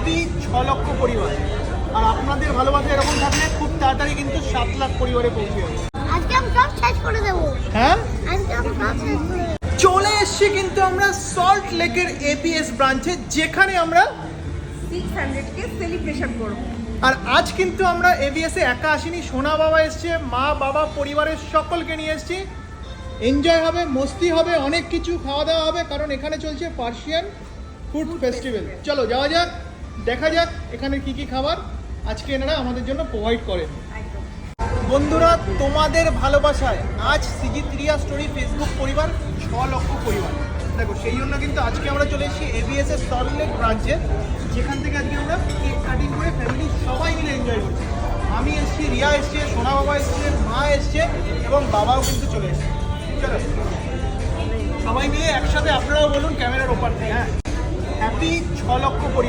Happy 6 লক্ষ পরিবার। আর আপনাদের ভালোবাসা এরকম থাকলে খুব তাড়াতাড়ি কিন্তু 7 লাখ পরিবারে পৌঁছে যাবে। আজকে আমি সব শেষ করে দেবো। হ্যাঁ, আজকে আমি সব শেষ করে দেবো। চলে এসছি কিন্তু আমরা সল্ট লেকের এবিএস ব্রাঞ্চে, যেখানে আমরা 600কে সেলিব্রেশন করব। আর আজ কিন্তু আমরা এবিএসে একা আসিনি, সোনা বাবা এসছে, মা বাবা পরিবারের সকলকে নিয়ে এসছি। এনজয় হবে, মস্তি হবে, অনেক কিছু খাওয়া দাওয়া হবে, কারণ এখানে চলছে পার্সিয়ান ফুড ফেস্টিভ্যাল। চলো যাওয়া যাক, দেখা যাক এখানে কি কি খাবার আজকে এনারা আমাদের জন্য প্রোভাইড করেন। একদম। বন্ধুরা, তোমাদের ভালোবাসায় আজ সিজিত রিয়া স্টোরি ফেসবুক পরিবার 6 লক্ষ পরিবার। দেখো, সেই জন্য কিন্তু আজকে আমরা চলে এসেছি এবিএস এর সল্ট লেক ব্রাঞ্চে, যেখান থেকে আজকে আমরা কেক কাটিং করে ফ্যামিলি সবাই মিলে এনজয় করছি। আমি এসেছি, রিয়া এসছে, সোনা বাবা এসছে, মা এসছে এবং বাবাও কিন্তু চলে এসছে। চলো সবাই মিলে একসাথে আপনারাও বলুন ক্যামেরার ওপার থেকে, হ্যাঁ, হ্যাপি 6 লক্ষ পরিবার।